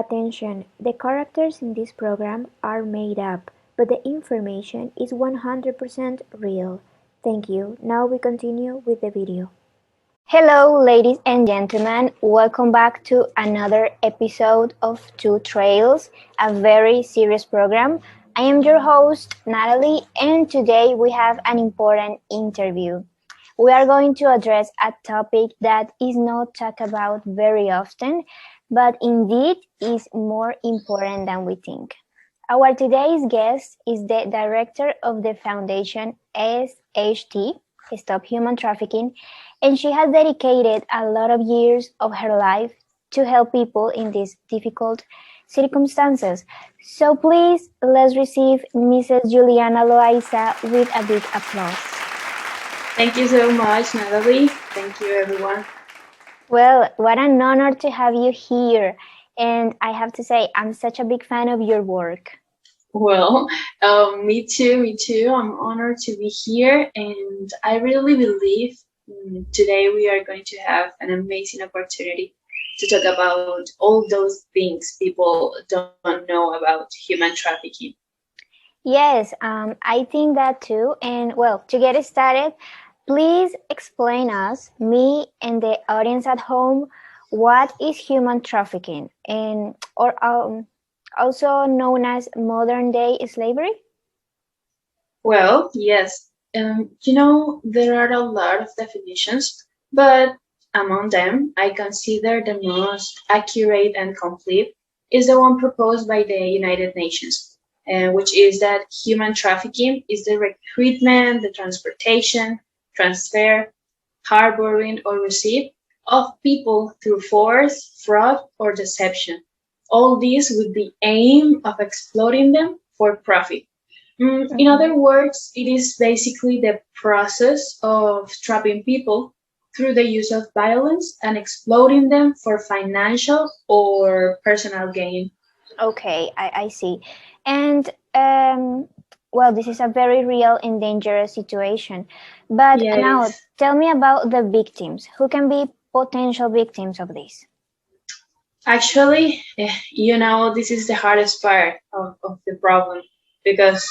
attention, the characters in this program are made up, but the information is 100% real. Thank you. Now we continue with the video. Hello, ladies and gentlemen. Welcome back to another episode of Two Trails, a very serious program. I am your host, Natalie, and today we have an important interview. We are going to address a topic that is not talked about very often, but indeed is more important than we think. Our today's guest is the director of the foundation SHT, Stop Human Trafficking, and she has dedicated a lot of years of her life to help people in these difficult circumstances. So please, let's receive Mrs. Juliana Loaiza with a big applause. Thank you so much, Natalie. Thank you, everyone. Well, what an honor to have you here. And I have to say, I'm such a big fan of your work. Well, me too. I'm honored to be here. And I really believe today we are going to have an amazing opportunity to talk about all those things people don't know about human trafficking. Yes, I think that too. And well, to get started, please explain us, me and the audience at home, what is human trafficking and or also known as modern day slavery? Well, yes. There are a lot of definitions, but among them, I consider the most accurate and complete is the one proposed by the United Nations, which is that human trafficking is the recruitment, the transportation, transfer, harboring, or receipt of people through force, fraud, or deception. All these with the aim of exploiting them for profit. In other words, it is basically the process of trapping people through the use of violence and exploiting them for financial or personal gain. Okay, I see. And well, this is a very real and dangerous situation. But now Yes. tell me about the victims. Who can be potential victims of this? Actually, this is the hardest part of the problem because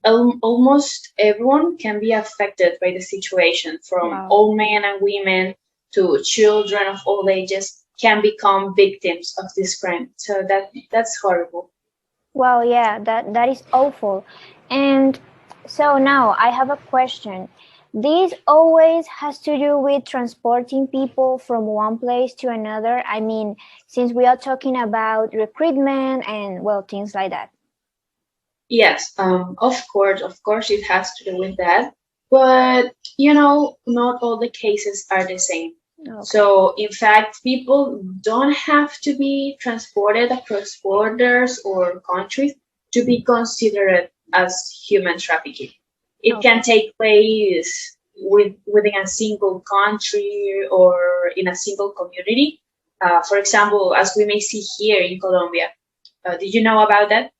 almost everyone can be affected by the situation, from Wow. old men and women to children of all ages can become victims of this crime. So that's horrible. Well, yeah, that is awful. And so now I have a question. This always has to do with transporting people from one place to another. I mean, since we are talking about recruitment and well, things like that. Yes, of course, it has to do with that. But, not all the cases are the same. Okay. So, in fact, people don't have to be transported across borders or countries to be considered as human trafficking. It can take place within a single country or in a single community. For example, as we may see here in Colombia. Did you know about that?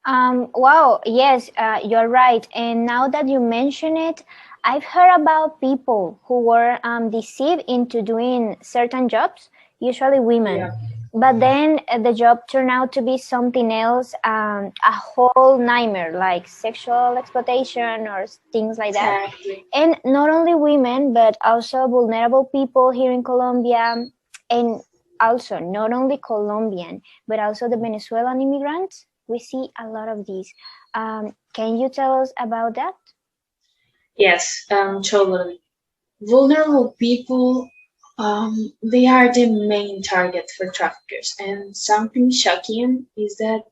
Wow, yes, you're right. And now that you mention it, I've heard about people who were deceived into doing certain jobs, usually women. Yeah. But then the job turned out to be something else, a whole nightmare, like sexual exploitation or things like that. Exactly. And not only women, but also vulnerable people here in Colombia, and also not only Colombian, but also the Venezuelan immigrants. We see a lot of these. Can you tell us about that? Yes, totally. Vulnerable people, they are the main target for traffickers. And something shocking is that,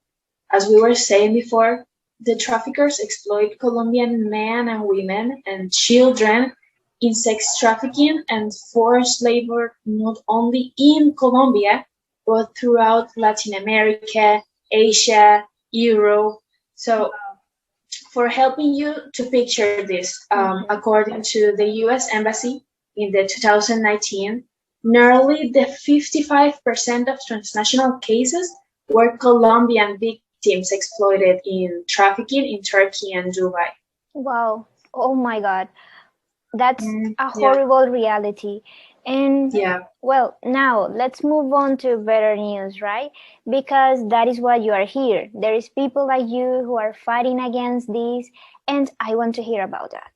as we were saying before, the traffickers exploit Colombian men and women and children in sex trafficking and forced labor, not only in Colombia, but throughout Latin America, Asia, Europe. So, for helping you to picture this, according to the US Embassy in the 2019, nearly the 55% of transnational cases were Colombian victims exploited in trafficking in Turkey and Dubai. Wow. Oh my God. That's a horrible reality. And Yeah. well, now let's move on to better news, right? Because that is what you are here. There is people like you who are fighting against this, and I want to hear about that.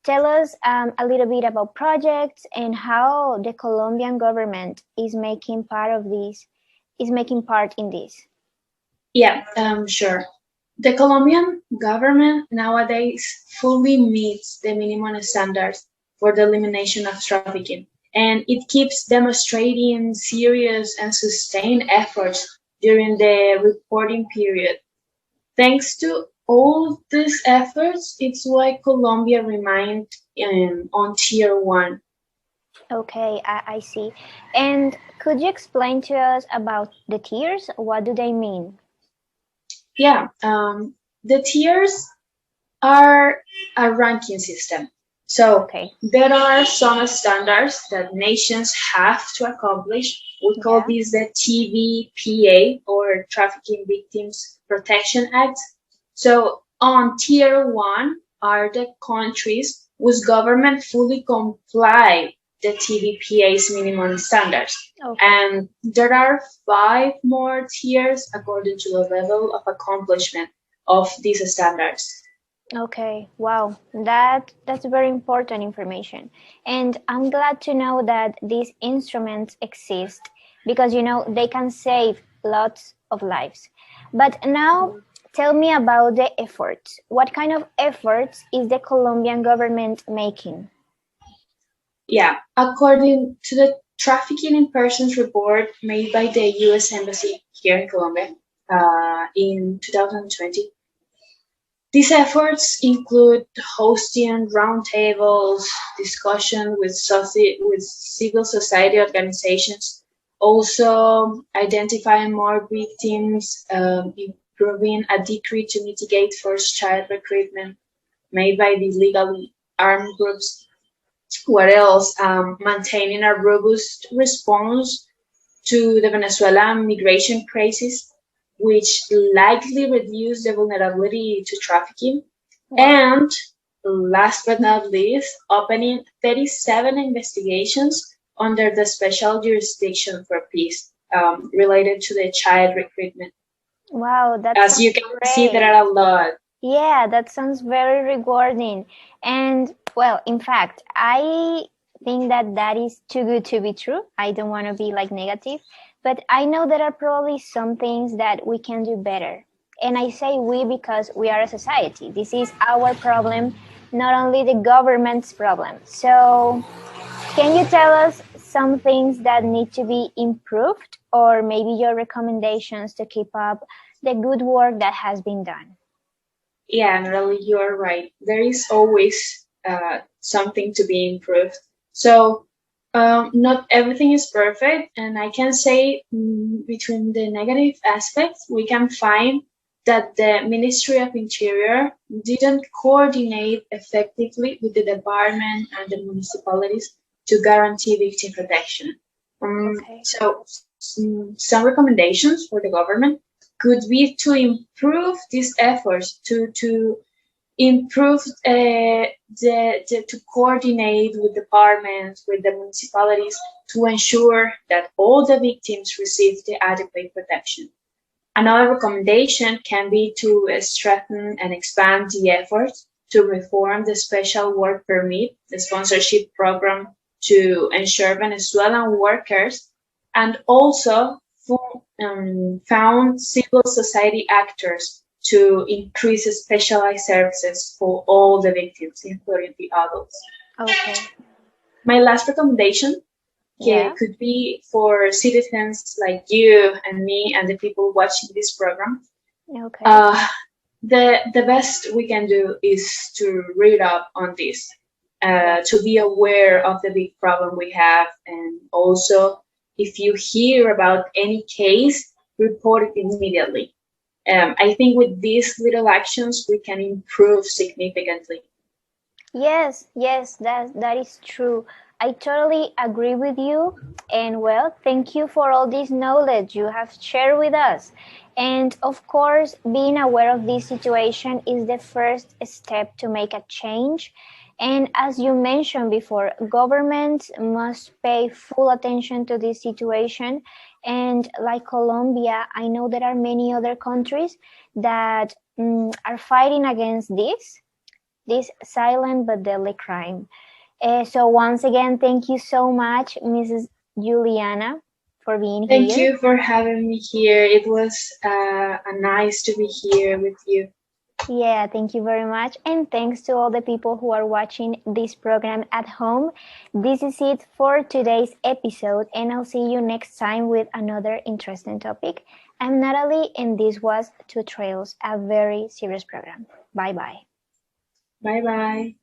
Tell us a little bit about projects and how the Colombian government is making part in this. Yeah, sure. The Colombian government nowadays fully meets the minimum standards for the elimination of trafficking, and it keeps demonstrating serious and sustained efforts during the reporting period. Thanks to all these efforts, it's why Colombia remained on tier one. Okay, I see. And could you explain to us about the tiers? What do they mean? Yeah, the tiers are a ranking system. So Okay. there are some standards that nations have to accomplish. We call Yeah. these the TVPA, or Trafficking Victims Protection Act. So on tier one are the countries whose government fully comply the TVPA's minimum standards. Okay. And there are five more tiers according to the level of accomplishment of these standards. Okay, wow, that's very important information. And I'm glad to know that these instruments exist because they can save lots of lives. But now tell me about the efforts. What kind of efforts is the Colombian government making? Yeah, according to the Trafficking in Persons report made by the U.S. Embassy here in Colombia in 2020, these efforts include hosting roundtables, discussion with, with civil society organizations, also identifying more victims, improving a decree to mitigate forced child recruitment made by the legally armed groups. What else? Maintaining a robust response to the Venezuelan migration crisis, which likely reduced the vulnerability to trafficking. Wow. And last but not least, opening 37 investigations under the special jurisdiction for peace related to the child recruitment. Wow, that As you sounds can see, there great. are a lot. Yeah, that sounds very rewarding. And well, in fact, I think that that is too good to be true. I don't want to be like negative, but I know there are probably some things that we can do better. And I say we because we are a society. This is our problem, not only the government's problem. So, can you tell us some things that need to be improved, or maybe your recommendations to keep up the good work that has been done? Yeah, and really, you are right. There is always something to be improved. So, not everything is perfect, and I can say between the negative aspects, we can find that the Ministry of Interior didn't coordinate effectively with the department and the municipalities to guarantee victim protection. Okay. So, some recommendations for the government could be to improve these efforts to improve to coordinate with departments, with the municipalities, to ensure that all the victims receive the adequate protection. Another recommendation can be to strengthen and expand the efforts to reform the special work permit, the sponsorship program, to ensure Venezuelan workers, and also found civil society actors to increase specialized services for all the victims, including the adults. Okay. My last recommendation Yeah. could be for citizens like you and me and the people watching this program. Okay. The best we can do is to read up on this, Yeah. to be aware of the big problem we have, and also if you hear about any case, report it immediately. I think with these little actions, we can improve significantly. Yes, that is true. I totally agree with you. And well, thank you for all this knowledge you have shared with us. And of course, being aware of this situation is the first step to make a change. And as you mentioned before, governments must pay full attention to this situation. And like Colombia, I know there are many other countries that are fighting against this silent but deadly crime. So once again, thank you so much, Mrs. Juliana, for being Thank here. you for having me here. It was nice to be here with you. Yeah, thank you very much. And thanks to all the people who are watching this program at home. This is it for today's episode, and I'll see you next time with another interesting topic. I'm Natalie, and this was Two Trails, a very serious program. Bye bye. Bye bye.